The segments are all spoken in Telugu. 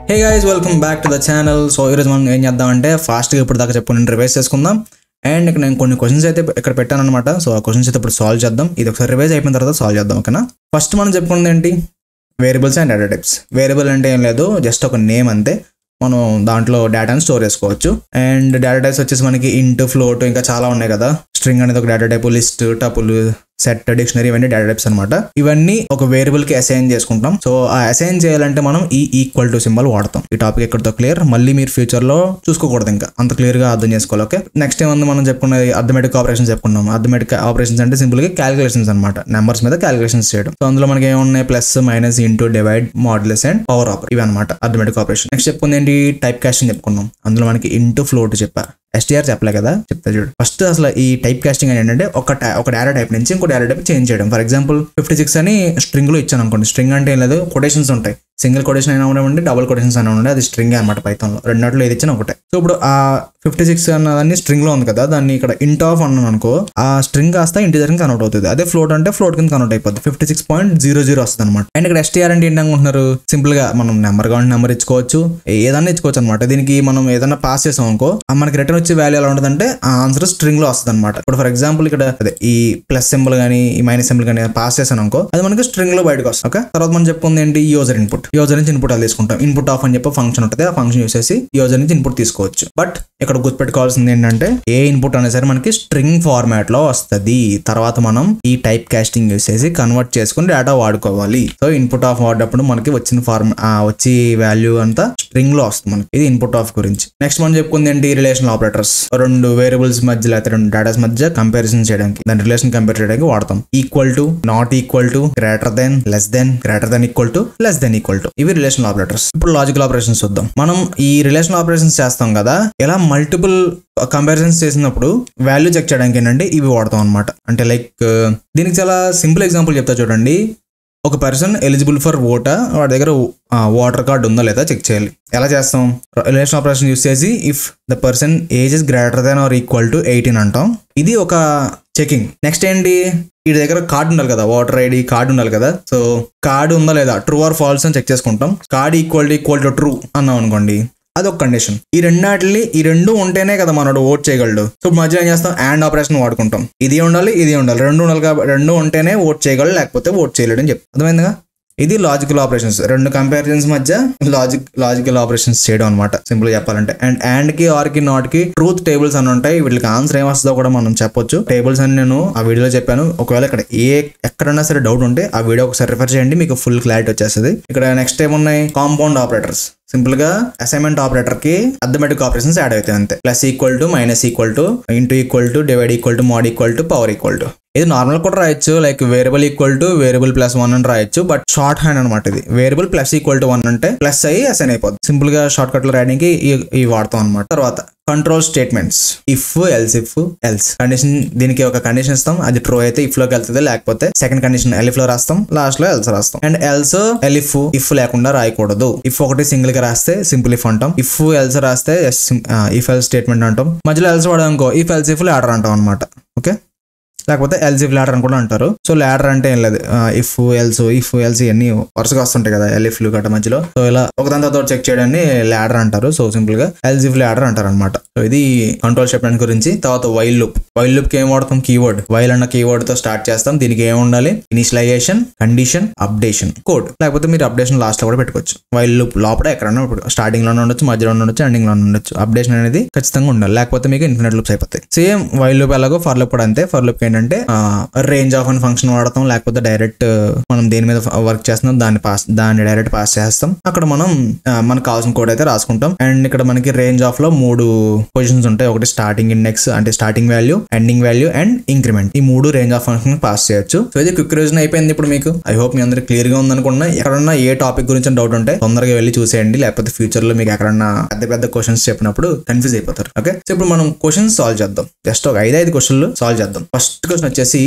Hey guys, welcome back to the channel. So ఈరోజు మనం ఏం చేద్దామంటే ఫాస్ట్గా ఇప్పుడు దాకా చెప్పుకుని రివైజ్ చేసుకుందాం. అండ్ ఇక్కడ నేను కొన్ని క్వశ్చన్స్ అయితే ఇక్కడ పెట్టాను అనమాట. సో ఆ క్వశ్చన్స్ అయితే ఇప్పుడు సాల్వ్ చేద్దాం. ఇది ఒకసారి రివైజ్ అయిపోయిన తర్వాత సాల్వ్ చేద్దాం, ఓకేనా? ఫస్ట్ మనం చెప్పుకున్నది ఏంటి? Variables and data types. Variable అంటే ఏం లేదు, జస్ట్ ఒక నేమ్ అంతే. మనం దాంట్లో డేటాను స్టోర్ చేసుకోవచ్చు. అండ్ డేటా టైప్స్ వచ్చేసి మనకి ఇంట్, ఫ్లోట్ ఇంకా చాలా ఉన్నాయి కదా. స్ట్రింగ్ అనేది ఒక data type, list, tuple, set, dictionary ఇవన్నీ డేటా టైప్స్ అనమాట. ఇవన్నీ ఒక వేరియబుల్ కి అసైన్ చేసుకుంటాం. సో ఆ అసైన్ చేయాలంటే మనం ఈ ఈక్వల్ టు సింబల్ వాడతాం. ఈ టాపిక్ ఎక్కడితో క్లియర్, మళ్ళీ మీరు ఫ్యూచర్ లో చూసుకోకూడదు, ఇంకా అంత క్లియర్ గా అర్థం చేసుకోవాలి. ఓకే, నెక్స్ట్ ఏముంది మనం చెప్పుకున్నది? అర్థమెటిక్ ఆపరేషన్స్ చెప్పుకున్నాం. అర్థమెటిక్ ఆపరేషన్స్ అంటే సింపుల్ గా క్యాలిక్యులేషన్స్ అనమాట, నెంబర్స్ మీద క్యాలిక్యులేషన్స్ చేయడం. సో అందులో మనకి ఏమున్నాయి? Plus, minus, into, divide, modulus and power operation, ఇవి అనమాట అర్థమెటిక్ ఆపరేషన్. నెక్స్ట్ చెప్పుకుంది ఏంటి? టైప్ కాస్టింగ్ చెప్పుకున్నాం. అందులో మనకి ఇంటూ, ఫ్లోట్ చెప్పా. STR చెప్పలే కదా, చెప్తా చూడు. ఫస్ట్ అసలు ఈ టైప్ కాస్టింగ్ ఏంటంటే ఒక డేటా టైప్ నుంచి ఇంకో డేటా టైప్ చేంజ్ చేయడం. ఫర్ ఎగ్జాంపుల్ 56 అని స్ట్రింగ్ లో ఇచ్చాను అనుకోండి. స్ట్రింగ్ అంటే ఏం లేదు, కొటేషన్స్ ఉంటాయి. సింగిల్ కొటేషన్ అయినా ఉండండి, డబుల్ కొటేషన్స్ అయినా ఉండండి, అది స్ట్రింగ్ అనమాట. పైథాన్ లో రెండిట్లో ఏది ఇచ్చినా ఒకటే. సో ఇప్పుడు ఆ 56 అన్నదాన్ని స్ట్రింగ్ లో ఉంది కదా, దాన్ని ఇక్కడ ఇంట్ ఆఫ్ అన్నాను అనుకో, ఆ స్ట్రింగ్ కాస్త ఇంటిజర్ కింద కన్వర్ట్ అవుతుంది. అదే ఫ్లోట్ అంటే ఫ్లోట్ కింద కన్వర్ట్ అయిపోతుంది. 56.00 వస్తుంది అనమాట. అండ్ ఇక్కడ STR అంటే ఏంటి అనుకుంటున్నారు? సింపుల్ గా మనం నెంబర్ కావాలంటే నెంబర్ ఇచ్చుకోవచ్చు, ఏదన్నా ఇచ్చుకోవచ్చు అనమాట. దీనికి మనం ఏదైనా పాస్ చేసాం అనుకో, మనకి రిటర్న్ వచ్చే వాల్యూ ఎలా ఉంటుందంటే ఆ ఆన్సర్ స్ట్రింగ్ లో వస్తుంది అనమాట. ఇప్పుడు ఫర్ ఎగ్జాంపుల్ ఇక్కడ అదే ఈ ప్లస్ సింబల్ కానీ ఈ మైనస్ సింబల్ కానీ పాస్ చేసాను అనుకో, అది మనకి స్ట్రింగ్ లో బయటకు వస్తుంది. ఓకే, తర్వాత మనం చెప్పుకుంది ఏంటి? User input. యూజర్ నుంచి ఇన్పుట్ అది తీసుకుంటాం. ఇన్పుట్ ఆఫ్ అని చెప్పి ఫంక్షన్ ఉంటుంది. ఆ ఫంక్షన్ యూస్ చేసి యూజర్ నుంచి ఇన్పుట్ తీసుకోవచ్చు. బట్ ఇక్కడ గుర్తుపెట్టుకోవాల్సింది ఏంటంటే ఏ ఇన్పుట్ అనే సరే మనకి స్ట్రింగ్ ఫార్మాట్ లో వస్తుంది. తర్వాత మనం ఈ టైప్ కాస్టింగ్ యూస్ చేసి కన్వర్ట్ చేసుకుని డేటా వాడుకోవాలి. సో ఇన్పుట్ ఆఫ్ వాడేటప్పుడు మనకి వచ్చిన వచ్చి వాల్యూ అంతా స్ట్రింగ్ లో వస్తుంది మనకి. ఇది ఇన్పుట్ ఆఫ్ గురించి. నెక్స్ట్ మనం చెప్పుకుంది ఏంటి? Relational operators. రెండు వేరియబుల్స్ మధ్య లేకపోతే రెండు డేటాస్ మధ్య కంపారిజన్ చేయడానికి, దాని రిలేషన్ కంపేర్ చేయడానికి వాడతాం. Equal to, not equal to, greater than, less than, greater than equal to, less than equal to, ఇవి రిలేషనల్ ఆపరేటర్స్. ఇప్పుడు లాజికల్ ఆపరేషన్స్ చూద్దాం. మనం ఈ రిలేషనల్ ఆపరేషన్స్ చేస్తాం కదా, ఇలా మల్టిపుల్ కంపారిజన్స్ చేసినప్పుడు వాల్యూ చెక్ చేయడానికి ఏంటంటే ఇవి వాడతాం అనమాట. అంటే లైక్ దీనికి చాలా సింపుల్ ఎగ్జాంపుల్ చెప్తా చూడండి. ఒక పర్సన్ ఎలిజిబుల్ ఫర్ ఓటా, వాడి దగ్గర ఓటర్ కార్డ్ ఉందా లేదా చెక్ చేయాలి. ఎలా చేస్తాం? రిలేషన్ ఆపరేషన్ యూస్ చేసి if the person age is greater than or equal to 18 అంటాం. ఇది ఒక చెకింగ్. నెక్స్ట్ ఏంటి? వీడి దగ్గర కార్డు ఉండాలి కదా, ఓటర్ ఐడి కార్డు ఉండాలి కదా. సో కార్డు ఉందా లేదా, ట్రూ ఆర్ ఫాల్స్ అని చెక్ చేసుకుంటాం. కార్డు ఈక్వల్ టు ట్రూ అన్నాం అనుకోండి, అదొక కండిషన్. ఈ రెండు ఉంటేనే కదా మనోడు ఓట్ చేయగలడు. సో మధ్యలో ఏం చేస్తాం? అండ్ ఆపరేషన్ వాడుకుంటాం. ఇది ఉండాలి, ఇది ఉండాలి, రెండు ఉండాలి కాబట్టి రెండు ఉంటేనే ఓట్ చేయగలడు, లేకపోతే ఓట్ చేయలేడు అని చెప్పి. అర్థమైందిగా? ఇది లాజికల్ ఆపరేషన్స్. రెండు కంపారిజన్స్ మధ్య లాజికల్ ఆపరేషన్స్ చేయడం అనమాట, సింపుల్ చెప్పాలంటే. అండ్ కి, ఆర్ కి, నాట్ కి ట్రూత్ టేబుల్స్ అని ఉంటాయి. వీటికి ఆన్సర్ ఏం వస్తుందో కూడా మనం చెప్పొచ్చు. టేబుల్స్ అని నేను ఆ వీడియోలో చెప్పాను. ఒకవేళ ఇక్కడ ఎక్కడైనా సరే డౌట్ ఉంటే ఆ వీడియో ఒకసారి రిఫర్ చేయండి, మీకు ఫుల్ క్లారిటీ వచ్చేస్తుంది. ఇక్కడ నెక్స్ట్ ఏమున్నాయి? Compound operators. సింపుల్ గా అసైన్మెంట్ ఆపరేటర్ కి అర్థమెటిక్ ఆపరేషన్స్ యాడ్ అవుతాయి అంతే. Plus equal to, minus equal to, into equal to, divide equal to, mod equal to, power equal to. ఇది నార్మల్ కూడా రాయొచ్చు, like variable equal to variable plus 1 అని రాయొచ్చు. బట్ షార్ట్ హ్యాండ్ అనమాట ఇది. వేరియబుల్ ప్లస్ ఈక్వల్ టు 1 అంటే ప్లస్ అయ్యి అసైన్ అయిపోతుంది. సింపుల్ గా షార్ట్ కట్ లో రాయడానికి ఇవి వాడతాం అనమాట. తర్వాత control statements. If, else condition. దీనికి ఒక కండిషన్ ఇస్తాం, అది ట్రూ అయితే ఇఫ్ లోకి వెళ్తుంది, లేకపోతే సెకండ్ కండిషన్ ఎలిఫ్ లో రాస్తాం, లాస్ట్ లో ఎల్స్ రాస్తాం. అండ్ ఎల్స్, ఇఫ్ లేకుండా రాయకూడదు. ఇఫ్ ఒకటి సింగిల్ గా రాస్తే సింపుల్ ఇఫ్ అంటాం. ఇఫ్ ఎల్స్ రాస్తే ఇఫ్ ఎల్స్ స్టేట్మెంట్ అంటాం. మధ్యలో ఎల్స్ వాడాం అనుకో, ఇఫ్ ఎల్స్ ఇఫ్ లాడర్ అంటాం అనమాట. ఓకే, లేకపోతే ఎల్స్ ఇఫ్ లాడర్ అని కూడా అంటారు. సో లాడర్ అంటే ఏం లేదు, ఇఫ్ ఎల్స్ ఇవన్నీ వరుసగా వస్తుంటాయి కదా, ఎల్ఇఫ్లు గట్ట మధ్యలో. సో ఇలా ఒకదాని తర్వాత చెక్ చేయడాన్ని లాడర్ అంటారు. సో సింపుల్ గా ఎల్స్ ఇఫ్ లాడర్ అంటారు అనమాట. సో ఇది కంట్రోల్ స్టేట్మెంట్ గురించి. తర్వాత వైల్ లూప్. వైల్ లూప్ కి ఏం వాడతాం? కీవర్డ్. వైల్ అన్న కీవర్డ్ తో స్టార్ట్ చేస్తాం. దీనికి ఏం ఉండాలి? Initialization, condition, updation, code. లేకపోతే మీరు అప్డేషన్ లాస్ట్ లో కూడా పెట్టుకోవచ్చు. వైల్ లూప్ లోపల ఎక్కడన్నా స్టార్టింగ్ లోనే ఉండొచ్చు, మధ్యలో ఉండొచ్చు, ఎండింగ్ లో ఉండొచ్చు. అప్డేషన్ అనేది ఖచ్చితంగా ఉండాలి, లేకపోతే మీకు ఇన్ఫినిట్ లూప్స్ అయిపోతాయి. సేమ్ వైల్ లూప్ ఎలాగో ఫర్ లూప్ కూడా అంతే. ఫర్ లూప్ ఏంటంటే రేంజ్ ఆఫ్ అని ఫంక్షన్ వాడతాం, లేకపోతే డైరెక్ట్ మనం దేని మీద వర్క్ చేస్తున్నాం దాన్ని డైరెక్ట్ పాస్ చేస్తాం. అక్కడ మనం మనకు కావాల్సిన కోడ్ అయితే రాసుకుంటాం. అండ్ ఇక్కడ మనకి రేంజ్ ఆఫ్ లో 3 పొజిషన్స్ ఉంటాయి. ఒకటి స్టార్టింగ్ ఇండెక్స్ అంటే starting value, ending value and increment. ఈ 3 రేంజ్ ఆఫ్ ఫంక్షన్ పాస్ చేయొచ్చు. సో ఇది క్విక్ రివిజన్ అయిపోయింది ఇప్పుడు మీకు. ఐ హోప్ మీ అందరికి క్లియర్ గా ఉందనుకున్నా. ఎక్కడన్నా ఏ టాపిక్ గురించి డౌట్ ఉంటే తొందరగా వెళ్ళి చూసేయండి, లేకపోతే ఫ్యూచర్ లో మీకు ఎక్కడన్నా పెద్ద క్వశ్చన్స్ చెప్పినప్పుడు కన్ఫ్యూజ్ అయిపోతారు. ఓకే, సో ఇప్పుడు మనం క్వశ్చన్స్ సాల్వ్ చేద్దాం. జస్ట్ ఒక 5 క్వశ్చన్లు సాల్వ్ చేద్దాం. ఫస్ట్ క్వశ్చన్ వచ్చేసి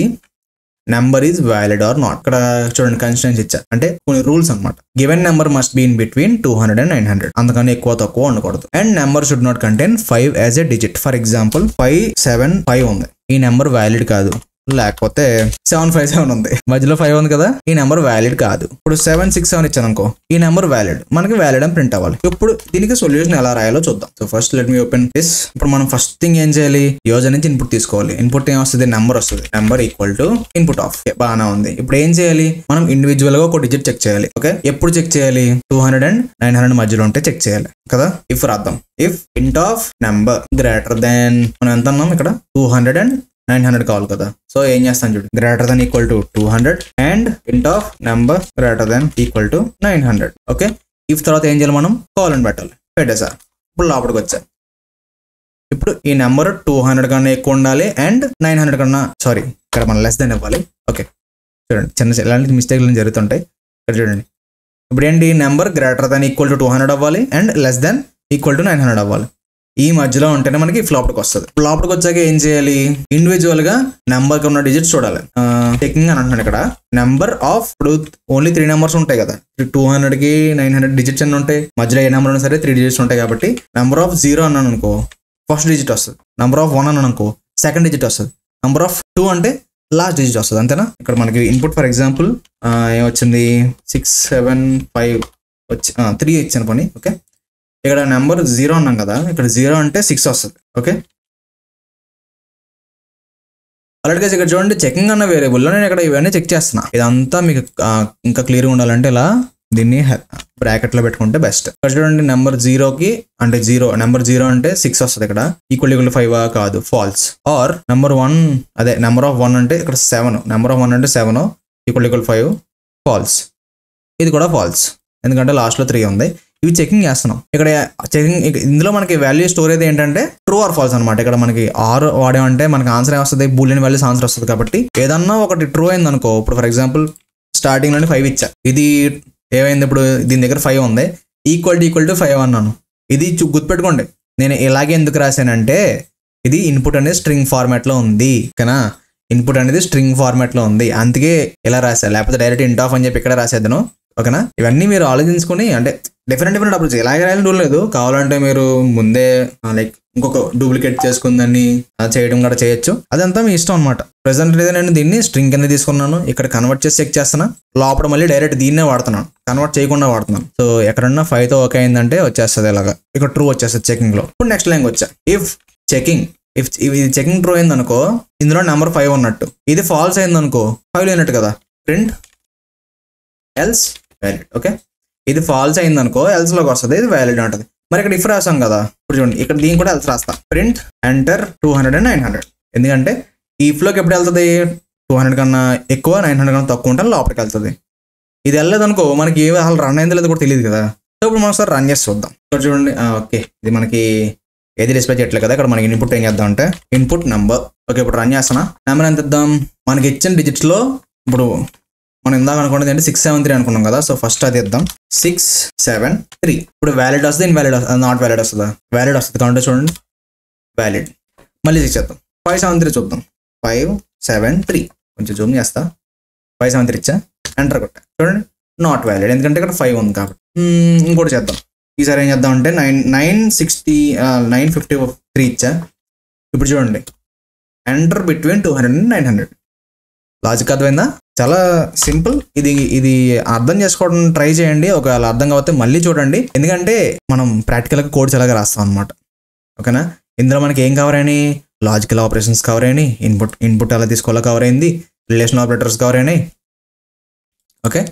number is valid or not. ఇక్కడ చూడండి కన్స్టెంట్స్ ఇచ్చా, అంటే కొన్ని రూల్స్ అనమాట. Given number must be in between 200 and 900, అందుకని ఎక్కువ తక్కువ ఉండకూడదు. And number should not contain 5 as a digit. For example 575 ఉంది, ఈ నెంబర్ వ్యాలిడ్ కాదు. లేకపోతే 757 ఉంది, మధ్యలో 5 ఉంది కదా, ఈ నెంబర్ వ్యాలిడ్ కాదు. ఇప్పుడు 767 ఇచ్చాను అనుకో, ఈ నెంబర్ వ్యాలిడ్, మనకి వ్యాలిడ్ అని ప్రింట్ అవ్వాలి. ఇప్పుడు దీనికి సొల్యూషన్ ఎలా రాయాలో చూద్దాం. So first let me open this. ఇప్పుడు మనం ఫస్ట్ థింగ్ ఏం చేయాలి, యూజర్ నుంచి ఇన్పుట్ తీసుకోవాలి. ఇన్పుట్ ఏం వస్తుంది, నెంబర్ వస్తుంది. Number equal to input of. బాగానే ఉంది. ఇప్పుడు ఏం చేయాలి, మనం ఇండివిజువల్ గా ఒక డిజిట్ చెక్ చేయాలి. ఓకే, ఎప్పుడు చెక్ చేయాలి, 200 and 900 మధ్యలో ఉంటే చెక్ చేయాలి కదా. ఇఫ్ రాద్దాం, ఇఫ్ ఇంట్ ఆఫ్ నెంబర్ గ్రేటర్ దాన్, మనం ఎంత అన్నాం ఇక్కడ 200 and 900 కావాలి కదా. సో ఏం చేస్తాను చూడు, greater than equal to 200 and ఇంట్ of number greater than equal to 900. Okay, if తర్వాత ఏం చేయాలి, మనం కాలన్ పెట్టాలి. పెట్టేసా, ఇప్పుడు లోపలికి వచ్చా. ఇప్పుడు ఈ నెంబర్ 200 కన్నా ఎక్కువ ఉండాలి అండ్ 900 కన్నా, సారీ ఇక్కడ మనం లెస్ దాన్ ఇవ్వాలి. ఓకే, చూడండి చిన్న ఇలాంటి మిస్టేక్లు జరుగుతుంటాయి. ఇక్కడ చూడండి, ఇప్పుడు ఏంటి, number greater than equal to 200 అవ్వాలి and less than equal to 900 అవ్వాలి. ఈ మధ్యలో ఉంటేనే మనకి ఫ్లాప్కి వస్తుంది. ఫ్లాప్కి వచ్చాక ఏం చేయాలి, ఇండివిజువల్ గా నెంబర్ కి ఉన్న డిజిట్స్ చూడాలి. చెకింగ్ అని అంటున్నాను ఇక్కడ. నెంబర్ ఆఫ్, ఇప్పుడు ఓన్లీ 3 నెంబర్స్ ఉంటాయి కదా, 200 కి 900 డిజిట్స్ అన్ని ఉంటాయి. మధ్యలో ఏ నెంబర్ ఉన్నా సరే 3 డిజిట్స్ ఉంటాయి కాబట్టి నెంబర్ ఆఫ్ 0 అన్నాను అనుకో, ఫస్ట్ డిజిట్ వస్తుంది. నెంబర్ ఆఫ్ 1 అన్నాను అనుకో, సెకండ్ డిజిట్ వస్తుంది. నెంబర్ ఆఫ్ 2 అంటే లాస్ట్ డిజిట్ వస్తుంది. అంతేనా. ఇక్కడ మనకి ఇన్పుట్ ఫర్ ఎగ్జాంపుల్ ఏమొచ్చింది, 675 వచ్చి 3 ఇచ్చాను పని. ఓకే, ఇక్కడ నెంబర్ 0 అన్నాం కదా, ఇక్కడ 0 అంటే 6 వస్తుంది. ఓకే, అలాగే ఇక్కడ చూడండి, చెకింగ్ అన్న వేరియబుల్లో నేను ఇక్కడ ఇవన్నీ చెక్ చేస్తున్నా. ఇదంతా మీకు ఇంకా క్లియర్గా ఉండాలంటే ఇలా దీన్ని బ్రాకెట్ లో పెట్టుకుంటే బెస్ట్. ఇక్కడ చూడండి, నెంబర్ 0కి అంటే 0, నెంబర్ 0 అంటే 6 వస్తుంది. ఇక్కడ ఈక్వల్ టు 5 కాదు, ఫాల్స్. ఆర్ నెంబర్ 1, అదే నెంబర్ ఆఫ్ 1 అంటే ఇక్కడ 7, నెంబర్ ఆఫ్ 1 అంటే 7 ఈక్వల్ టు 5, ఫాల్స్. ఇది కూడా ఫాల్స్, ఎందుకంటే లాస్ట్ లో 3 ఉంది. ఇవి చెకింగ్ చేస్తున్నాం. ఇక్కడ చెకింగ్, ఇందులో మనకి వాల్యూ స్టోర్ అయితే ఏంటంటే ట్రూ ఆర్ ఫాల్స్ అనమాట. ఇక్కడ మనకి ఆర్ వాడామంటే మనకి ఆన్సర్ ఏమొస్తుంది, బూలియన్ వాల్యూస్ ఆన్సర్ వస్తుంది. కాబట్టి ఏదన్నా ఒకటి ట్రూ అయింది అనుకో, ఇప్పుడు ఫర్ ఎగ్జాంపుల్ స్టార్టింగ్ లోనే 5 ఇచ్చా, ఇది ఏమైంది, ఇప్పుడు దీని దగ్గర 5 ఉంది, ఈక్వల్ టు 5 అన్నాను. ఇది గుర్తుపెట్టుకోండి, నేను ఇలాగే ఎందుకు రాశానంటే ఇది ఇన్పుట్ అనేది స్ట్రింగ్ ఫార్మాట్ లో ఉంది. ఓకేనా, ఇన్పుట్ అనేది స్ట్రింగ్ ఫార్మాట్ లో ఉంది, అందుకే ఇలా రాశా. లేకపోతే డైరెక్ట్ ఇంట్ ఆఫ్ అని చెప్పి ఇక్కడ రాసేద్దాను. ఓకేనా, ఇవన్నీ మీరు ఆలోచించుకుని, అంటే డిఫరెంట్ అప్రోచ్, ఇలాగే రాయాలని రూల్ లేదు. కావాలంటే మీరు ముందే లైక్ ఇంకొక డూప్లికేట్ చేసుకుందని చేయడం కూడా చేయొచ్చు, అదంతా మీ ఇష్టం అనమాట. ప్రెసెంట్ అయితే నేను దీన్ని స్ట్రింగ్ కింద తీసుకున్నాను, ఇక్కడ కన్వర్ట్ చేసి చెక్ చేస్తున్నా. లోపల మళ్ళీ డైరెక్ట్ దీన్నే వాడుతున్నాను, కన్వర్ట్ చేయకుండా వాడుతున్నాను. సో ఎక్కడన్నా 5తో ఓకే అయిందంటే వచ్చేస్తుంది ఇలాగా, ఇక్కడ ట్రూ వచ్చేస్తుంది చెకింగ్ లో. ఇప్పుడు నెక్స్ట్ లైన్ వచ్చా, ఇఫ్ చెకింగ్, ఇఫ్ ఇది చెకింగ్ ట్రూ అయింది అనుకో, ఇందులో నెంబర్ 5 ఉన్నట్టు, ఇది ఫాల్స్ అయింది అనుకో, 5 లేనట్టు కదా, ప్రింట్ ఎల్స్ వ్యాలిడ్. ఓకే, ఇది ఫాల్స్ అయింది అనుకో, ఎల్స్ లోకి వస్తుంది, ఇది వ్యాలిడ్ ఉంటుంది. మరి ఇక్కడ ఇఫ్ రాసాం కదా, ఇప్పుడు చూడండి ఇక్కడ దీన్ని కూడా ఎల్స్ రాస్తా. ప్రింట్ ఎంటర్ 200 and 900, ఎందుకంటే ఈ ఇఫ్లోకి ఎప్పుడు వెళ్తుంది, 200 కన్నా ఎక్కువ 900 కన్నా తక్కువ ఉంటే లోపలికి వెళ్తుంది. ఇది వెళ్ళలేదు అనుకో, మనకి ఏ అసలు రన్ అయిందో లేదో కూడా తెలియదు కదా. సో ఇప్పుడు మనం ఒకసారి రన్ చేసి చూద్దాం. ఇక్కడ చూడండి, ఓకే ఇది మనకి ఏది డిస్ప్లే చేయట్లేదు కదా. ఇక్కడ మనకి ఇన్పుట్ ఏం చేద్దాం అంటే ఇన్పుట్ నెంబర్. ఓకే, ఇప్పుడు రన్ చేస్తున్నా. నెంబర్ ఎంత ఇద్దాం, మనకి ఇచ్చిన డిజిట్స్ లో ఇప్పుడు మనం ఇందాక అనుకున్నది అంటే 673 అనుకున్నాం కదా. సో ఫస్ట్ అది ఇద్దాం, 673. ఇప్పుడు వ్యాలిడ్ వస్తుంది, ఇన్వాలిడ్ వస్తుంది, నాట్ వ్యాలిడ్ వస్తుందా, వ్యాలిడ్ వస్తుంది కాబట్టి చూడండి వ్యాలిడ్. మళ్ళీ 6 చేద్దాం, 573 చూద్దాం, 573 కొంచెం జూమ్ చేస్తా, 573 ఇచ్చా, ఎంటర్ కొట్టా. చూడండి నాట్ వ్యాలిడ్, ఎందుకంటే ఇక్కడ 5 ఉంది కాబట్టి. ఇంకోటి చేద్దాం, ఈసారి ఏం చేద్దాం అంటే 953 ఇచ్చా. ఇప్పుడు చూడండి ఎంటర్ బిట్వీన్ 200 and 900. లాజిక్ అర్థమైందా, చాలా సింపుల్. ఇది అర్థం చేసుకోవడం ట్రై చేయండి, ఒకవేళ అర్థం కాకపోతే మళ్ళీ చూడండి, ఎందుకంటే మనం ప్రాక్టికల్గా కోడ్స్ ఎలాగ రాస్తాం అనమాట. ఓకేనా, ఇందులో మనకి ఏం కవర్ అయినాయి, లాజికల్ ఆపరేషన్స్ కవర్ అయినాయి, ఇన్పుట్ ఎలా తీసుకోవాలో కవర్ అయింది, రిలేషన్ ఆపరేటర్స్ కవర్ అయినాయి. ఓకే,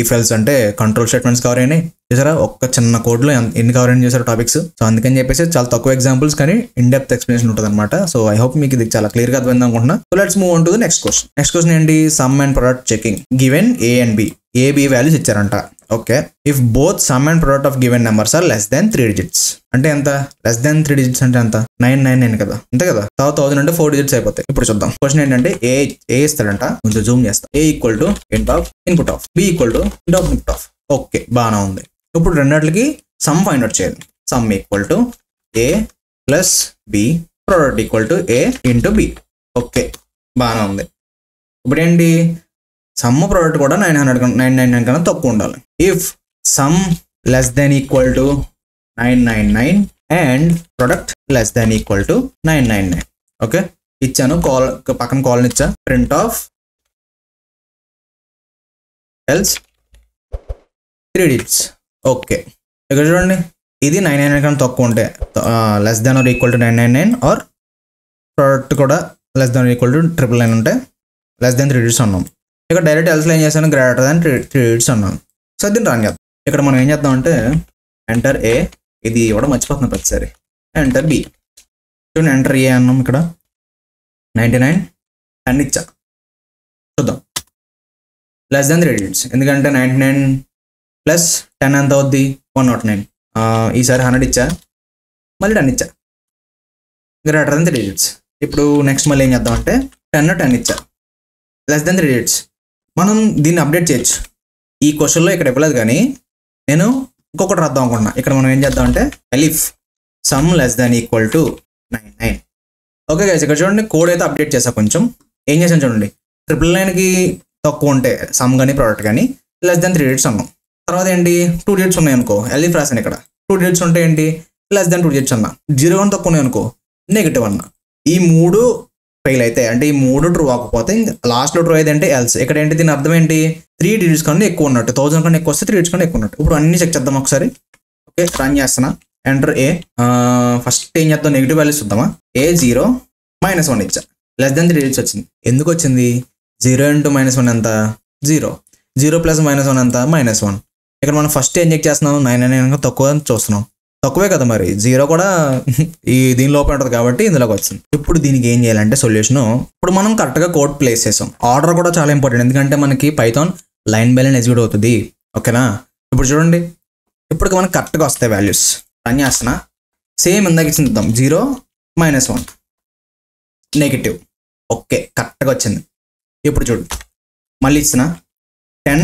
ఇఫ్ ఎల్స్ అంటే కంట్రోల్ స్టేట్మెంట్స్ కవర్ అయినాయి. చూసారా, ఒక్క చిన్న కోడ్లో ఎన్ని కవర్ అయినా చేశారు టాపిక్స్. సో అందుకని చెప్పేసి చాలా తక్కువ ఎగ్జాంపుల్స్ కానీ ఇన్ డెప్త్ ఎక్స్ప్లెనేషన్ ఉంటుంది అనమాట. సో ఐ హోప్ మీకు ఇది చాలా క్లియర్గా అర్థమైంది అనుకుంటున్నా. So let's move on to the next question. Next question ఏంటి, sum and product checking. Given A and B, A B values ఇచ్చారంట. Okay, if both sum and product of given numbers are less than 3 digits. అంటే ఎంత, లెస్ దాన్ 3 డిజిట్స్ అంటే ఎంత, 999 కదా, అంతే కదా. 1000 అంటే 4 డిజిట్స్ అయిపోతాయి. ఇప్పుడు చూద్దాం. క్వశ్చన్ ఏంటంటే ఏ ఇస్తాడంట, కొంచెం జూమ్ చేస్తా. A equal to int of input of, B equal to int of input of. Okay, బాగానే ఉంది. ఇప్పుడు రెండిటికి సమ్ ఫైండ్ అవుట్ చేయాలి. Sum equal to A plus B, product equal to A into B. Okay, బాగానే ఉంది. ఇప్పుడు ఏంటి, సమ్ ప్రొడక్ట్ కూడా 999 కన్నా తక్కువ ఉండాలి. If sum less than equal to 999 and product less than equal to 999. Okay, ఇచ్చాను, కాల్ పక్కన కాలన్ ఇచ్చా, print of else 3 digits. Okay, ఇక్కడ చూడండి ఇది 999 కన్నా తక్కువ ఉంటే less than or equal to 999 or product కూడా లెస్ దాన్ ఈక్వల్ టు 999 ఉంటే లెస్ దాన్ 3 digits అన్నాం. ఇక్కడ డైరెక్ట్ ఎల్స్లో ఏం చేశాను, గ్రేటర్ దాన్ 3 digits అన్నాను. సో దీన్ని రన్ చేద్దాం. ఇక్కడ మనం ఏం చేద్దాం అంటే ఎంటర్ ఏ, ఇది ఇవ్వడం మర్చిపోతున్నాం ప్రతిసారి, ఎంటర్ బి. చూడండి ఎంటర్ ఏ అన్నాం, ఇక్కడ 99 10 ఇచ్చా. చూద్దాం లెస్ దాన్ 3 digits, ఎందుకంటే 99 ప్లస్ 10 ఎంత అవుద్ది 109. ఈసారి 100 ఇచ్చా, మళ్ళీ 10 ఇచ్చా, గ్రేటర్ దాన్ 3 digits. ఇప్పుడు నెక్స్ట్ మళ్ళీ ఏం చేద్దాం అంటే 10 ఇచ్చా, లెస్ దాన్ 3 digits. మనం దీన్ని అప్డేట్ చేయొచ్చు. ఈ క్వశ్చన్లో ఇక్కడ ఇవ్వలేదు కానీ నేను ఇంకొకటి రాద్దాం అనుకుంటున్నా. ఇక్కడ మనం ఏం చేద్దాం అంటే elif sum less than equal to 99. Okay guys, ఇక్కడ చూడండి కోడ్ అయితే అప్డేట్ చేసా. కొంచెం ఏం చేసాను చూడండి, 999కి తక్కువ ఉంటే సమ్ కానీ ప్రోడక్ట్ కానీ లెస్ దాన్ 3 digits అన్నాం. తర్వాత ఏంటి 2 digits ఉన్నాయి అనుకో, ఎలిఫ్ రాసాను. ఇక్కడ 2 digits ఉంటే ఏంటి లెస్ దాన్ 2 digits అన్నా. 0 కానీ తక్కువ ఉన్నాయి అనుకో నెగిటివ్ అన్నా. ఈ 3 ఫెయిల్ అయితే అంటే ఈ 3 ట్రూ అవ్వకపోతే లాస్ట్లో ట్రూ అయితే అంటే ఎల్స్. ఇక్కడ ఏంటి దీని అర్థం ఏంటి 3 digits కన్నా ఎక్కువ ఉన్నట్టు, 1000 కన్నా ఎక్కువ వస్తే 3 digits కన్నా ఎక్కువ ఉన్నట్టు. ఇప్పుడు అన్ని చెక్ చేద్దాం ఒకసారి. ఓకే, రన్ చేస్తున్నా. ఎంటర్ ఏ, ఫస్ట్ ఏం చేద్దాం నెగిటివ్ వాల్యూస్ చూద్దామా. ఏ 0 -1 ఇచ్చా, లెస్ దాన్ 3 digits వచ్చింది. ఎందుకు వచ్చింది, 0 × -1 ఎంత 0, 0 + -1 ఎంత -1. ఇక్కడ మనం ఫస్ట్ ఏం చెక్ చేస్తున్నాం 999 తక్కువ చూస్తున్నాం, తక్కువే కదా మరి, 0 కూడా ఈ దీని లోపల ఉంటుంది కాబట్టి ఇందులోకి వచ్చింది. ఇప్పుడు దీనికి ఏం చేయాలంటే సొల్యూషన్, ఇప్పుడు మనం కరెక్ట్గా కోడ్ ప్లేస్ చేసాం. ఆర్డర్ కూడా చాలా ఇంపార్టెంట్, ఎందుకంటే మనకి Python line by line execute అవుతుంది. ఓకేనా, ఇప్పుడు చూడండి ఇప్పుడు మనకు కరెక్ట్గా వస్తాయి వాల్యూస్. రన్ చేస్తున్నా, సేమ్ ఇందాక ఇచ్చింది 0 -1 నెగిటివ్. ఓకే, కరెక్ట్గా వచ్చింది. ఇప్పుడు చూడు మళ్ళీ ఇచ్చిన 10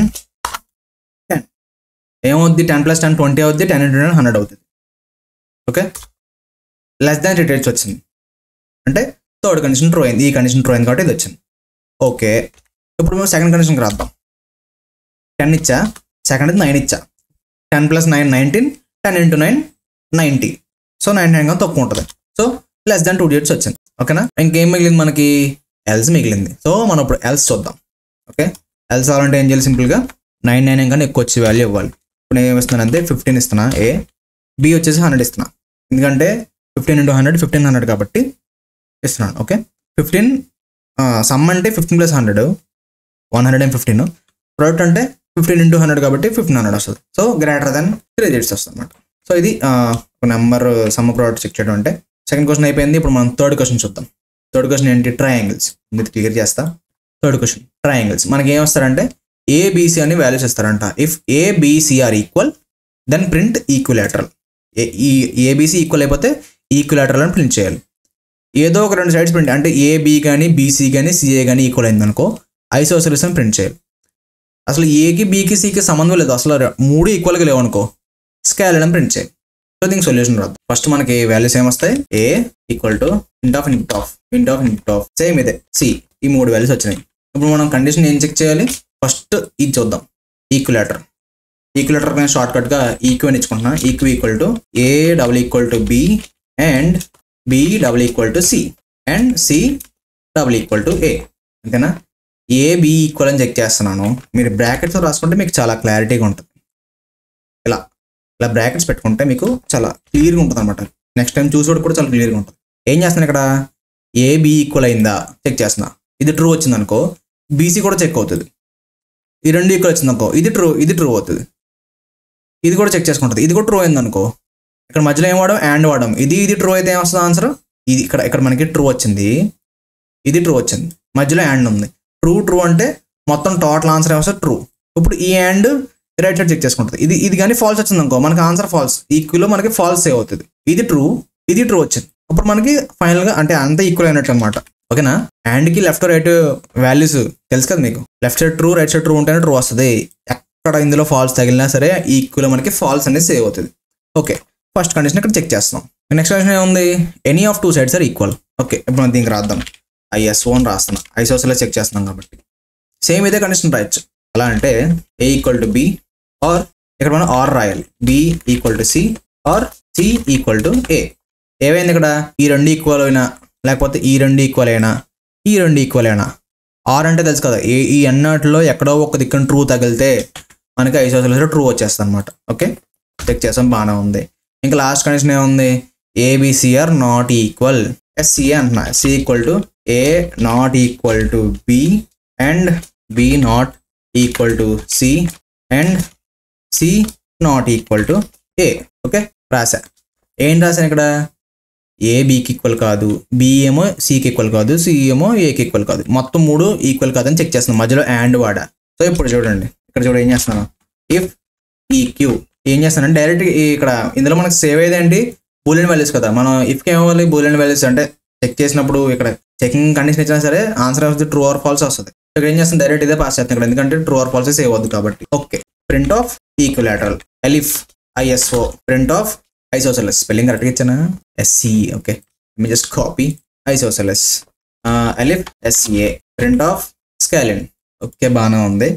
ఏమవుద్ది, 10 + 10 20 అవుద్ది, 10 × 10 100 అవుతుంది. ఓకే, లెస్ దాన్ 3 digits వచ్చింది అంటే థర్డ్ కండిషన్ ట్రూ అయింది. ఈ కండిషన్ ట్రూ అయింది కాబట్టి ఇది వచ్చింది. ఓకే, ఇప్పుడు మేము సెకండ్ కండిషన్కి రాద్దాం. 10 ఇచ్చా, సెకండ్ 9 ఇచ్చా, 10 + 9 19, 10 × 9 90. సో 99 కన్నా తక్కువ ఉంటుంది. సో లెస్ దాన్ 2 digits వచ్చింది. ఓకేనా, ఇంకేం మిగిలింది మనకి ఎల్స్ మిగిలింది. సో మనం ఇప్పుడు ఎల్స్ చూద్దాం. ఓకే, ఎల్స్ అవ్వాలంటే ఏం చేయాలి, సింపుల్గా 99 కన్నా ఎక్కువ వచ్చే వాల్యూ ఇవ్వాలి. ఇప్పుడు నేను ఏమిస్తున్నాను అంటే 15 ఇస్తున్నా, ఏ బి వచ్చేసి 100 ఇస్తున్నా, ఎందుకంటే 15 × 100 1500 కాబట్టి ఇస్తున్నాను. ఓకే, 15 సమ్ అంటే 15 + 100 115, ప్రోడక్ట్ అంటే 15 × 100 కాబట్టి 1500 వస్తుంది. సో గ్రేటర్ దాన్ 3 digits వస్తుంది అనమాట. సో ఇది నెంబర్ సమ్ ప్రోడక్ట్ చెక్ చేయడం అంటే. సెకండ్ క్వశ్చన్ అయిపోయింది. ఇప్పుడు మనం థర్డ్ క్వశ్చన్ చూద్దాం. థర్డ్ క్వశ్చన్ ఏంటి, ట్రయాంగిల్స్. ఇది క్లియర్ చేస్తా. Third question triangles. మనకి ఏం వస్తారంటే ఏబిసి అని వాల్యూస్ ఇస్తారంట. If ABC are equal then print equilateral. ABC equal అయిపోతే ఈక్విలాటరల్ అని ప్రింట్ చేయాలి. ఏదో ఒక 2 సైడ్స్ ప్రింట్ అంటే ఏబి కానీ బీసీ కానీ సిఏ కానీ ఈక్వల్ అయిందనుకో ఐసోసెలిస్ అని ప్రింట్ చేయాలి. అసలు ఏకి బీకి సికి సంబంధం లేదు, అసలు 3 ఈక్వల్గా లేవనుకో స్కేలర్ అని ప్రింట్ చేయాలి. సో దీనికి సొల్యూషన్ రాదు. ఫస్ట్ మనకి వాల్యూస్ ఏమొస్తాయి, A equal to int of same ఇదే సి, ఈ 3 వాల్యూస్ వచ్చినాయి. ఇప్పుడు మనం కండిషన్ ఏం చెక్ చేయాలి, ఫస్ట్ ఇది చూద్దాం. ఈక్విలాటర్ కానీ షార్ట్ కట్గా ఈక్యూ అని ఇచ్చుకుంటున్నా. EQ equal to A double equal to B and B double equal to C and C double equal to A. అంతేనా, ఏ బి ఈక్వల్ అని చెక్ చేస్తున్నాను. మీరు బ్రాకెట్స్తో రాసుకుంటే మీకు చాలా క్లారిటీగా ఉంటుంది. ఇలా బ్రాకెట్స్ పెట్టుకుంటే మీకు చాలా క్లియర్గా ఉంటుంది అనమాట. నెక్స్ట్ టైం చూసేవాడు కూడా చాలా క్లియర్గా ఉంటుంది. ఏం చేస్తాను ఇక్కడ, ఏ బి ఈక్వల్ అయిందా చెక్ చేస్తున్నా. ఇది ట్రూ వచ్చింది అనుకో బీసీ కూడా చెక్ అవుతుంది. ఈ 2 ఈక్వల్ వచ్చింది అనుకో ఇది ట్రూ అవుతుంది. ఇది కూడా చెక్ చేసుకుంటుంది. ఇది కూడా ట్రూ అయింది అనుకో ఇక్కడ మధ్యలో ఏం వాడడం, యాండ్ వాడడం. ఇది ట్రూ అయితే ఏమొస్తుంది ఆన్సర్, ఇది ఇక్కడ మనకి ట్రూ వచ్చింది, ఇది ట్రూ వచ్చింది, మధ్యలో యాండ్ ఉంది. ట్రూ అంటే మొత్తం టోటల్ ఆన్సర్ ఏమొస్తుంది ట్రూ. ఇప్పుడు ఈ యాండ్ రైట్ సైడ్ చెక్ చేసుకుంటుంది. ఇది కానీ ఫాల్స్ వచ్చింది అనుకో మనకి ఆన్సర్ ఫాల్స్. ఈక్వల్లో మనకి ఫాల్స్ సేవ్ అవుతుంది. ఇది ట్రూ వచ్చింది. అప్పుడు మనకి ఫైనల్గా అంటే అంత ఈక్వల్ అయినట్టు అనమాట. ఓకేనా, యాండ్కి లెఫ్ట్ రైట్ వాల్యూస్ తెలుసు కదా మీకు. Left side true, right side true ఉంటేనే ట్రూ వస్తుంది. ఎక్కడ ఇందులో ఫాల్స్ తగిలినా సరే ఈక్వల్లో మనకి ఫాల్స్ అనేది సేవ్ అవుతుంది. ఓకే, ఫస్ట్ కండిషన్ ఇక్కడ చెక్ చేస్తాం. నెక్స్ట్ కండిషన్ ఏముంది, any of 2 sides are equal. Okay, ఇప్పుడు మనం దీనికి రాద్దాం. ఐఎస్ఓ అని రాస్తున్నాం, ఐసోసెల్లో చెక్ చేస్తున్నాం కాబట్టి సేమ్ ఇదే కండిషన్ రాయొచ్చు. అలా అంటే A equal to B or ఇక్కడ మనం ఆర్ రాయాలి, B equal to C or C equal to A. ఏమైంది ఇక్కడ, ఈ 2 ఈక్వల్ అయిన లేకపోతే ఈ రెండు ఈక్వల్ అయినా ఈ రెండు ఈక్వల్ అయినా ఆర్ అంటే తెలుసు కదా ఈ అన్నట్లో ఎక్కడో ఒక దిక్కున ట్రూ తగిలితే మనకి ఐసోసెలస్ ట్రూ వచ్చేస్తుంది అనమాట. ఓకే, చెక్ చేసాం, బాగానే ఉంది. ఇంకా లాస్ట్ కండిషన్ ఏముంది, A B C are not equal, C అంటున్నా, C equal to A not equal to B and B not equal to C and C not equal to A. Okay, రాసా. ఏం రాశాను ఇక్కడ, ఏ బీకి ఈక్వల్ కాదు, బి ఏమో సికి ఈక్వల్ కాదు, సి ఏమో ఏకి ఈక్వల్ కాదు, మొత్తం మూడు ఈక్వల్ కాదని చెక్ చేస్తున్నాను, మధ్యలో అండ్ వాడా. సో ఇప్పుడు చూడండి, ఇక్కడ చూడ ఏం చేస్తున్నాను, ఇఫ్ ఈక్యూ ఏం చేస్తానంటే డైరెక్ట్ ఇక్కడ ఇందులో మనకు సేవ్ అయ్యేదేంటి బూలియన్ వాల్యూస్ కదా. మనం ఇఫ్కి ఏమవ్వాలి, బూలియన్ వాల్యూస్ అంటే చెక్ చేసినప్పుడు ఇక్కడ చెకింగ్ కండిషన్ ఇచ్చినా సరే ఆన్సర్ వస్తుంది ట్రూ ఆర్ ఫాల్స్ వస్తుంది. ఇక్కడ ఏం చేస్తాను, డైరెక్ట్ ఇదే పాస్ చేస్తాను ఇక్కడ, ఎందుకంటే ట్రూ ఆర్ ఫాల్స్ సేవ్ అవుతుంది కాబట్టి. Okay, print of equilateral elif ISO print of isosceles, spelling కరెక్ట్గా ఇచ్చానా, ఎస్సి. ఓకే, మీ just copy isosceles elif S A print of scalene. Okay, బాగానే ఉంది.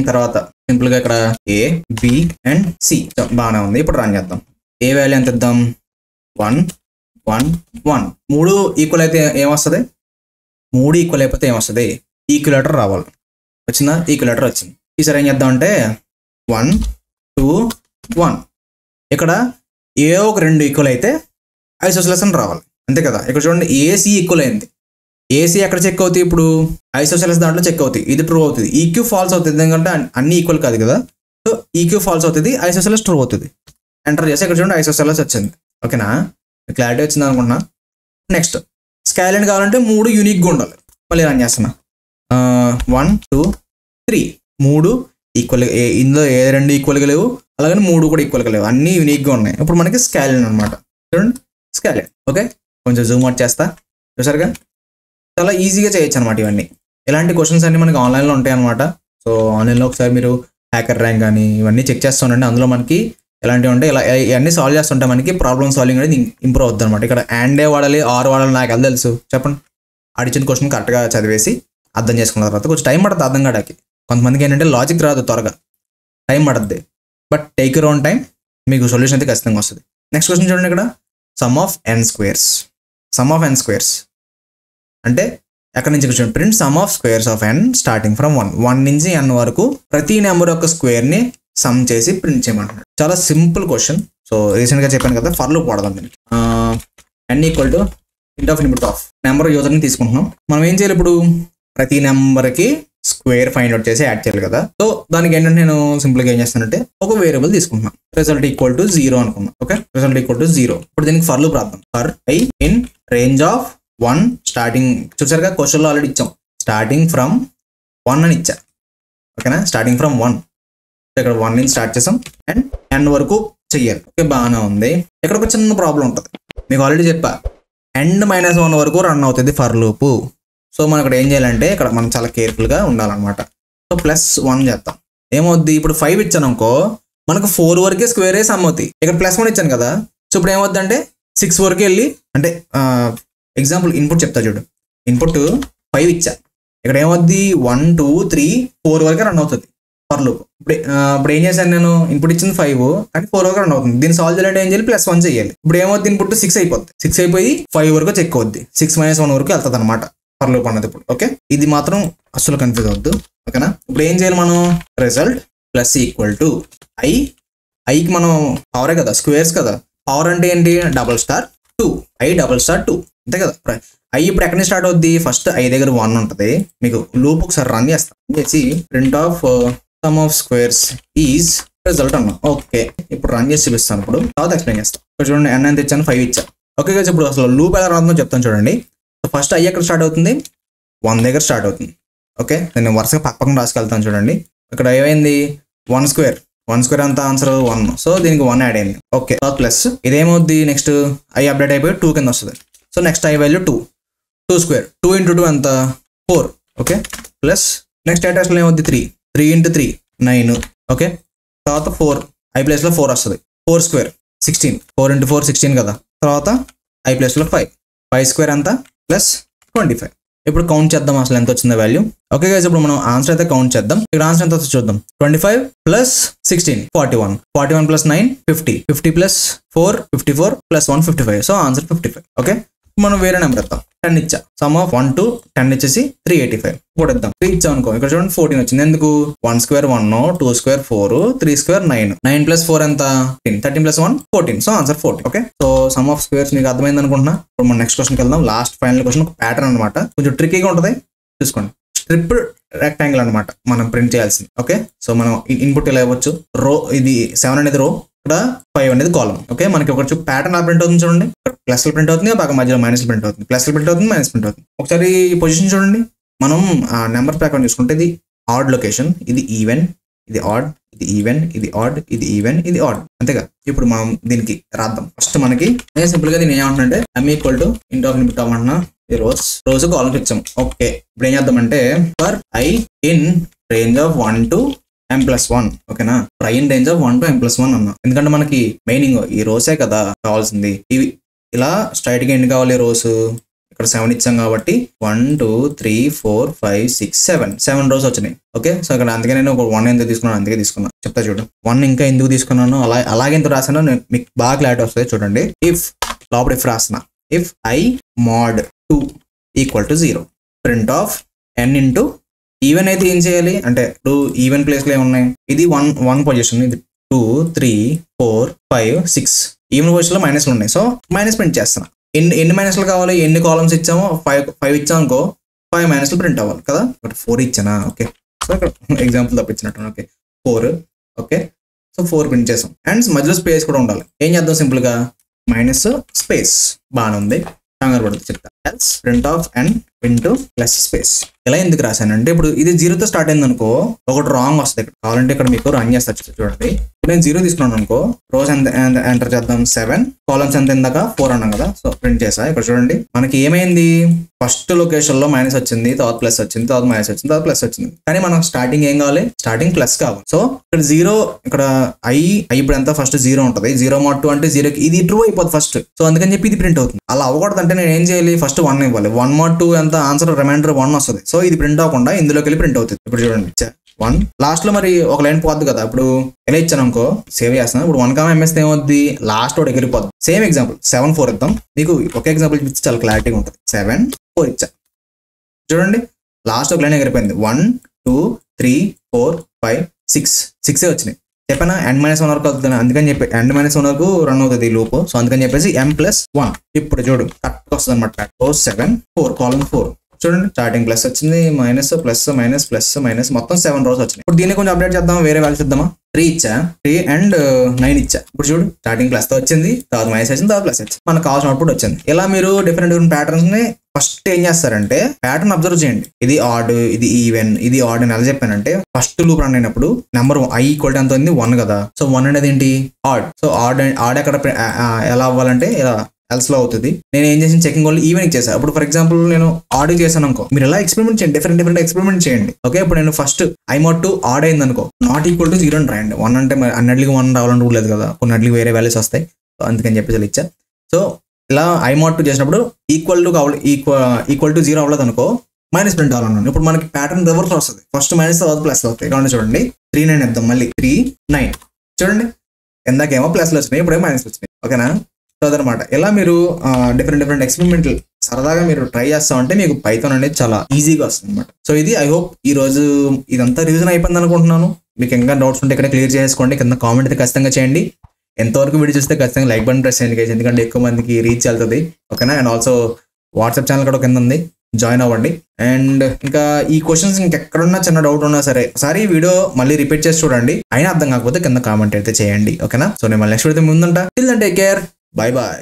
తర్వాత సింపుల్గా ఇక్కడ ఏ బి అండ్ సి బాగానే ఉంది. ఇప్పుడు రన్ చేద్దాం. ఏ వాల్యూ ఎంత ఇద్దాం, 1 1 1. మూడు ఈక్వల్ అయితే ఏమొస్తుంది, మూడు ఈక్వల్ అయిపోతే ఏమొస్తుంది, ఈక్యులేటర్ రావాలి. వచ్చిందా, ఈక్యులేటర్ వచ్చింది. ఈసారి ఏం చేద్దాం అంటే 1 2 1. ఇక్కడ ఏ ఒక రెండు ఈక్వల్ అయితే ఐసోసెలస్ అని రావాలి, అంతే కదా. ఇక్కడ చూడండి ఏసీ ఈక్వల్ అయింది, ఏసీ ఎక్కడ చెక్ అవుతాయి, ఇప్పుడు ఐసోసెలస్ దాంట్లో చెక్ అవుతాయి, ఇది ట్రూ అవుతుంది. ఈక్యూ ఫాల్స్ అవుతుంది, ఎందుకంటే అన్ని ఈక్వల్ కాదు కదా. సో ఈక్యూ ఫాల్స్ అవుతుంది, ఐసోసెలస్ ట్రూ అవుతుంది. ఎంటర్ చేసి ఇక్కడ చూడండి ఐసోసెలస్ వచ్చింది. ఓకేనా, క్లారిటీ వచ్చింది అనుకుంటున్నా. నెక్స్ట్ స్కాలిన్ కావాలంటే మూడు యూనిక్గా ఉండాలి. మళ్ళీ రన్ చేస్తున్నా, 1 2 3 మూడు ఈక్వల్, ఇందులో ఏ రెండు ఈక్వల్గా లేవు, అలాగని మూడు కూడా ఈక్వల్గా లేవు, అన్నీ యూనిక్గా ఉన్నాయి. ఇప్పుడు మనకి స్కాలిన్ అనమాట. చూడండి స్కాలిన్. ఓకే, కొంచెం జూమ్ అవుట్ చేస్తా, చూసారుగా చాలా ఈజీగా చేయొచ్చు అనమాట. ఇవన్నీ ఇలాంటి క్వశ్చన్స్ అన్ని మనకి ఆన్లైన్లో ఉంటాయి అనమాట. సో ఆన్లైన్లో ఒకసారి మీరు హ్యాకర్ ర్యాంక్ కానీ ఇవన్నీ చెక్ చేస్తుండండి, అందులో మనకి ఎలాంటివి ఉంటాయి, ఇలా ఇవన్నీ సాల్వ్ చేస్తుంటే మనకి ప్రాబ్లమ్ సాల్వింగ్ అనేది ఇంప్రూవ్ అవుతుంది అనమాట. ఇక్కడ అండే వాడాలి, ఆర్ వాడాలి, నాకు ఎలా తెలుసు చెప్పండి. అడిచిన క్వశ్చన్ కరెక్ట్గా చదివేసి అర్థం చేసుకున్న తర్వాత కొంచెం టైం పడుతుంది అర్థం కావడానికి. కొంతమందికి ఏంటంటే లాజిక్ రాదు, త్వరగా టైం పడుతుంది. But take your own time, మీకు సొల్యూషన్ అయితే ఖచ్చితంగా వస్తుంది. నెక్స్ట్ క్వశ్చన్ చూడండి, ఇక్కడ sum of N squares. Sum of N squares అంటే ఎక్కడి నుంచి చూడండి, print sum of squares of N starting from 1 నుంచి n వరకు ప్రతి నెంబర్ యొక్క స్క్వేర్ని సమ్ చేసి ప్రింట్ చేయమంటున్నాడు. చాలా సింపుల్ క్వశ్చన్. సో రీసెంట్గా చెప్పాను కదా, ఫర్ లూప్ వాడదాం దీనికి. n equal to input of number యూజర్ని తీసుకుంటున్నాం. మనం ఏం చేయాలి, ఇప్పుడు ప్రతి నెంబర్కి స్క్వేర్ ఫైండ్ అవుట్ చేసి యాడ్ చేయాలి కదా. సో దానికి ఏంటంటే నేను సింపుల్గా ఏం చేస్తానంటే ఒక వేరియబుల్ తీసుకుంటున్నాను, రిజల్ట్ ఈక్వల్ టు 0 అనుకున్నాం. Okay, result equal to 0. ఇప్పుడు దీనికి ఫర్ లూప్ రాద్దాం. For I in range of 1 starting, చూసారుగా క్వశ్చన్లో ఆల్రెడీ ఇచ్చాం, స్టార్టింగ్ ఫ్రమ్ 1 అని ఇచ్చా. ఓకేనా, స్టార్టింగ్ ఫ్రమ్ 1, ఇక్కడ 1 నుంచి స్టార్ట్ చేసాం అండ్ n వరకు చెయ్యాలి. ఓకే, బాగానే ఉంది. ఇక్కడ ఒక చిన్న ప్రాబ్లం ఉంటుంది, మీకు ఆల్రెడీ చెప్పా, ఎండ్ -1 వరకు రన్ అవుతుంది ఫర్ లూపు. సో మనం ఇక్కడ ఏం చేయాలంటే ఇక్కడ మనం చాలా కేర్ఫుల్గా ఉండాలన్నమాట. సో +1 చేద్దాం, ఏమవుద్ది, ఇప్పుడు 5 ఇచ్చాను అనుకో, మనకు 4 వరకే స్క్వేర్ వేసి సమ్ అవుతాయి. ఇక్కడ +1 ఇచ్చాను కదా, సో ఇప్పుడు ఏమవుద్ది అంటే 6 వరకు వెళ్ళి, అంటే ఎగ్జాంపుల్ ఇన్పుట్ చెప్తా చూడు, ఇన్పుట్ 5 ఇచ్చా, ఇక్కడ ఏమవుద్ది 1 2 3 4 వరకే రన్ అవుతుంది ఫర్ లూప్. ఇప్పుడు ఏం చేశాను నేను, ఇన్పుట్ ఇచ్చింది 5 కానీ 4 వరకు రన్ అవుతుంది. దీన్ని సాల్వ్ చేయాలంటే ఏం చేయాలి, +1 చేయాలి. ఇప్పుడు ఏమవుతుంది, ఇన్పుట్ 6 అయిపోద్ది, 6 అయిపోయి 5 వరకు చెక్ అవుద్ది, 6 - 1 వరకు వెళ్తుంది అనమాట ఫర్ లూప్ అన్నది. ఇప్పుడు ఓకే, ఇది మాత్రం అసలు కన్ఫ్యూజ్ అవద్దు. ఓకేనా, ఇప్పుడు ఏం చేయాలి మనం, రిజల్ట్ ప్లస్ ఈక్వల్ టు ఐకి మనం పవరే కదా, స్క్వేర్స్ కదా, పవర్ అంటే ఏంటి, $2 I $2 అంతే కదా. ఐ ఇప్పుడు ఎక్కడి నుంచి స్టార్ట్ అవుద్ది, ఫస్ట్ ఐ దగ్గర 1 ఉంటుంది. మీకు లూప్ ఒకసారి రన్ చేస్తాం చేసి print of some of squares is result అన్నా. ఓకే, ఇప్పుడు రన్ చేసి చూపిస్తాను, ఇప్పుడు తర్వాత ఎక్స్ప్లెయిన్ చేస్తాను. ఇక్కడ చూడండి n ఎంత ఇచ్చాను, 5 ఇచ్చాను. ఓకే కదా, ఇప్పుడు అసలు లూప్ ఎలా రాస్తుందో చెప్తాను చూడండి. ఫస్ట్ ఐ ఎక్కడ స్టార్ట్ అవుతుంది, 1 దగ్గర స్టార్ట్ అవుతుంది. ఓకే, నేను వరుసగా పక్కన రాసుకెళ్తాను చూడండి. ఇక్కడ ఏమైంది, 1 స్క్వేర్ అంతా ఆన్సర్ 1, సో దీనికి 1 యాడ్ అయింది. ఓకే, ప్లస్ ఇదేమవుద్ది, నెక్స్ట్ ఐ అప్డేట్ అయిపోయి 2 కింద వస్తుంది. So next I value 2 square, 2 × 2 ఎంత 4. ఓకే, ప్లస్ నెక్స్ట్ ఐటెస్లో ఏమవుద్ది, 3 × 3 9. ఓకే, తర్వాత 4 ఐ ప్లేస్లో 4 వస్తుంది, 4 స్క్వేర్ 16, 4 × 4 16 కదా. తర్వాత ఐ ప్లేస్లో 5 స్క్వేర్ అంతా ప్లస్ 25. ఇప్పుడు కౌంట్ చేద్దాం అసలు ఎంత వచ్చిందో వాల్యూ. ఓకే గైస్, ఇప్పుడు మనం ఆన్సర్ అయితే కౌంట్ చేద్దాం. ఇక్కడ ఆన్సర్ ఎంత వస్తుంది చూద్దాం. 25 + 16 41, 41 + 9 50, 50 + 4 54 + 1 55. So answer 55. ఓకే, మనం వేరే నెంబర్ ఇద్దాం. 10 ఇచ్చా. సమ్ ఆఫ్ 1 to 10 వచ్చేసి 385. ఇప్పుడు ఇద్దాం. 3 ఇచ్చాం అనుకో, ఇక్కడ చూడండి 14 వచ్చింది. ఎందుకు? 1 square 1, 2 square 4, 3 square 9. 9 plus 4 ఎంత? 13. 13 plus 1 14. So answer 14. Okay, so some of squares మీకు అర్థమైంది అనుకుంటున్నా. ఇప్పుడు మనం నెక్స్ట్ క్వశ్చన్కి వెళ్దాం. లాస్ట్ ఫైనల్ క్వశ్చన్ ప్యాటర్న్ అనమాట, కొంచెం ట్రిక్కీగా ఉంటుంది, చూసుకోండి. స్ట్రిప్ రెక్టాంగిల్ అనమాట మనం ప్రింట్ చేయాల్సింది. ఓకే, సో మనం ఇన్పుట్ ఇలా ఇవ్వచ్చు. రో ఇది 7 అనేది రో, ఇక్కడ 5 అనేది కాలం. ఓకే, మనకి ఒక ప్యాటర్న్ ఎలా ప్రింట్ అవుతుంది చూడండి. ప్లస్ ప్రింట్ అవుతుంది, బాగా మధ్యలో మైనస్ ప్రింట్ అవుతుంది. ప్లస్ ప్రింట్ అవుతుంది, మైనస్ ప్రింట్ అవుతుంది. ఒకసారి ఈ పొజిషన్ చూడండి. మనం ఆ నెంబర్ ప్రకారం చూసుకుంటే ఇది ఆడ్ లొకేషన్, ఇది ఈవెన్, ఇది ఆడ్, ఇది ఈవెన్, ఇది ఆడ్, ఇది ఈవెన్, ఇది ఆడ్. అంతేగా. ఇప్పుడు మనం దీనికి రాద్దాం. ఫస్ట్ మనకి నేను సింపుల్ గా దీన్ని ఏమంటున్నాంటే m ఈక్వల్ టు ఇంటూ అన్న ఈ రోజు కాలమ్స్ ఇచ్చాం. ఓకే, ఇప్పుడు ఏం చేద్దామంటే for I in range of 1 to m+1. ఓకేనా, try in range of 1 to m+1 అన్నా. ఎందుకంటే మనకి మెయినింగ్ ఈ రోసే కదా కావాల్సింది. ఇవి ఇలా స్ట్రైట్ గా ఎన్ని కావాలి రోస్? ఇక్కడ 7 ఇచ్చాం కాబట్టి 1 2 3 4 5 6 7 రోస్ వచ్చినాయి. ఓకే, సో ఇక్కడ అందుకే నేను ఒక 1 ఎందుకు తీసుకున్నాను, అందుకే తీసుకున్నాను. చెప్తా చూడు. 1 ఇంకా ఎందుకు తీసుకున్నాను, అలాగే ఎందుకు రాసానో మీకు బాగా క్లారిటీ వస్తుంది చూడండి. ఇఫ్ లోపల ఇఫ్ రాసిన, if I mod 2 equal to 0, print of n into even అయితే ఏం చేయాలి అంటే 2 ఈవెన్ ప్లేస్లో ఏమున్నాయి? ఇది 1 పొజిషన్, ఇది 2 3 4 5 6 ఈవెన్ పొజిషన్లో మైనస్లు ఉన్నాయి. సో మైనస్ ప్రింట్ చేస్తున్నా. ఎన్ని మైనస్లు కావాలి? ఎన్ని కాలమ్స్ ఇచ్చామో 5 ఇచ్చాం అనుకో, 5 మైనస్లు ప్రింట్ అవ్వాలి కదా. ఇక్కడ 4 ఇచ్చానా? ఓకే, సో ఇక్కడ ఎగ్జాంపుల్ తప్పించినట్టు. ఓకే 4. ఓకే, సో 4 ప్రింట్ చేసాం. అండ్ మధ్యలో స్పేస్ కూడా ఉండాలి. ఏం చేద్దాం? సింపుల్గా మైనస్ స్పేస్. బాగానే ఉంది, కంగారు పడుతుంది, చెప్తా. Else print of n into plus space. ఇలా ఎందుకు రాశానంటే ఇప్పుడు ఇది 0తో స్టార్ట్ అయింది అనుకో, ఒకటి రాంగ్ వస్తుంది. ఇక్కడ కావాలంటే ఇక్కడ మీకు రన్ చేస్తా చూడండి. ఇప్పుడు నేను 0 తీసుకున్నాను అనుకో, రోస్ ఎంత ఎంటర్ చేద్దాం 7, కాలమ్స్ ఎంత ఇందాక 4 అన్నాం కదా. సో ప్రింట్ చేసా. ఇక్కడ చూడండి మనకి ఏమైంది, ఫస్ట్ లొకేషన్ లో మైనస్ వచ్చింది, తర్వాత ప్లస్ వచ్చింది, తర్వాత మైనస్ వచ్చింది, తర్వాత ప్లస్ వచ్చింది. కానీ మనం స్టార్టింగ్ ఏం కావాలి? స్టార్టింగ్ ప్లస్ కావాలి. సో ఇక్కడ 0, ఇక్కడ I ఇప్పుడు ఎంత? ఫస్ట్ 0 ఉంటుంది. 0 mod 2 అంటే 0కి ఇది ట్రూ అయిపోతుంది ఫస్ట్. సో అందుకని చెప్పి ఇది ప్రింట్ అవుతుంది. అలా అవ్వకూడదు అంటే నేను ఏం చేయాలి? ఫస్ట్ 1 ఇవ్వాలి. 1 mod 2 ఎంత? ఆన్సర్ రిమైండర్ 1 వస్తుంది. సో ఇది ప్రింట్ అవ్వకుండా ఇందులోకి వెళ్ళి ప్రింట్ అవుతుంది. ఇప్పుడు చూడండి 1 లాస్ట్ లో మరి ఒక లైన్ పోద్ది కదా. ఇప్పుడు ఎలా ఇచ్చాను అనుకో, సేవ్ చేస్తాను. ఇప్పుడు 1 MS ఏమవుద్ది? లాస్ట్ ఒకటి ఎగిరిపోద్ది. సేమ్ ఎగ్జాంపుల్ 7 4 ఇద్దాం. మీకు ఒక ఎగ్జాంపుల్ ఇచ్చి చాలా క్లారిటీగా ఉంటుంది. 7 4 ఇచ్చా చూడండి, లాస్ట్ ఒక లైన్ ఎగిరిపోయింది. 1 2 3 4 5 6 వచ్చినాయి. చెప్పానా n-1 వరకు అవుతుంది, అందుకని చెప్పి n-1 వరకు రన్ అవుతుంది ఈ లూప్. సో అందుకని చెప్పేసి m+1. ఇప్పుడు చూడు కరెక్ట్ వస్తుంది అనమాట. 7 4 కాలమ్ 4 చూడండి, స్టార్టింగ్ ప్లస్ వచ్చింది, minus plus minus plus minus, మొత్తం 7 రోస్ వచ్చినాయి. ఇప్పుడు దీన్ని కొంచెం అప్డేట్ చేద్దాం, వేరే వాల్యూస్ ఇద్దామా. 3 ఇచ్చా, 3 and 9 ఇచ్చా. ఇప్పుడు చూడు స్టార్టింగ్ ప్లస్ తో వచ్చింది, తర్వాత మైనస్ వచ్చింది, తర్వాత ప్లస్ వచ్చింది, మనకు కావాల్సిన అవుట్పుట్ వచ్చింది. ఇలా మీరు డిఫరెంట్ ప్యాటర్న్స్ ని ఫస్ట్ ఏం చేస్తారంటే ప్యాటర్న్ అబ్జర్వ్ చేయండి. ఇది ఆడ్, ఇది ఈవెన్, ఇది ఆడ్ అని ఎలా చెప్పానంటే ఫస్ట్ లూప్ రన్ అయినప్పుడు నెంబర్ I ఈక్వల్ టు ఎంత ఉంది? 1 కదా. సో 1 అనేది ఏంటి? ఆడ్. సో ఆడ్ ఎక్కడ ఎలా అవ్వాలంటే ఇలా ఎల్స్ లో అవుతుంది. నేను ఏం చేసిన చెకింగ్ వాళ్ళు ఈవెన్ చేశాను. ఇప్పుడు ఫర్ ఎగ్జాంపుల్ నేను ఆడ్ చేశాను అనుకో, మీరు ఎలా ఎక్స్పెరిమెంట్ చేయండి, డిఫరెంట్ ఎక్స్పెరిమెంట్ చేయండి. ఓకే, ఇప్పుడు నేను ఫస్ట్ I mod 2 ఆడ్ అయింది అనుకో, నాట్ ఈక్వల్ టు 0 అని రాయండి. 1 అంటే అన్నిటికి 1 రావాలని రూల్ లేదు కదా, కొన్నిటికి వేరే వాల్యూస్ వస్తాయి. సో అందుకని చెప్పేసి ఇచ్చా. సో ఇలా I mod 2 చేసినప్పుడు ఈక్వల్ టు 0 అవ్వలేదు అనుకో, మైనస్ ప్రింట్ అవ్వాలన్నాను. ఇప్పుడు మనకి ప్యాటర్న్ రివర్స్ వస్తుంది. ఫస్ట్ మైనస్, తర్వాత ప్లస్ అవుతాయి. కాబట్టి చూడండి 3 9 ఇద్దాం. మళ్ళీ 3 9 చూడండి, ఎందాకేమో ప్లస్లు వచ్చినాయి, ఇప్పుడేమో మైనస్ వచ్చినాయి. ఓకేనా. సో అదనమాట. ఇలా మీరు డిఫరెంట్ ఎక్స్పెరిమెంట్లు సరదాగా మీరు ట్రై చేస్తామంటే మీకు పైథాన్ అనేది చాలా ఈజీగా వస్తుంది అనమాట. సో ఇది ఐ హోప్ ఈ రోజు ఇదంతా రివిజన్ అయిపోయింది అనుకుంటున్నాను. మీకు ఇంకా డౌట్స్ ఉంటే ఇక్కడ క్లియర్ చేసుకోండి, కింద కామెంట్ అయితే ఖచ్చితంగా చేయండి. ఎంతవరకు వీడియో చూస్తే ఖచ్చితంగా లైక్ బటన్ ప్రెస్ చేయండి, ఎందుకంటే ఎక్కువ మందికి రీచ్ వెళ్తుంది. ఓకేనా. అండ్ ఆల్సో వాట్సాప్ ఛానల్ కూడా కింద ఉంది, జాయిన్ అవ్వండి. అండ్ ఇంకా ఈ క్వశ్చన్స్ ఇంకెక్కడున్నా చిన్న డౌట్ ఉన్నా సరే ఒకసారి ఈ వీడియో మళ్ళీ రిపీట్ చేసి చూడండి. అయినా అర్థం కాకపోతే కింద కామెంట్ అయితే చేయండి. ఓకేనా. సో నేను మళ్ళీ నెక్స్ట్ వీడియో ముందుంటా. Till then take care, bye bye.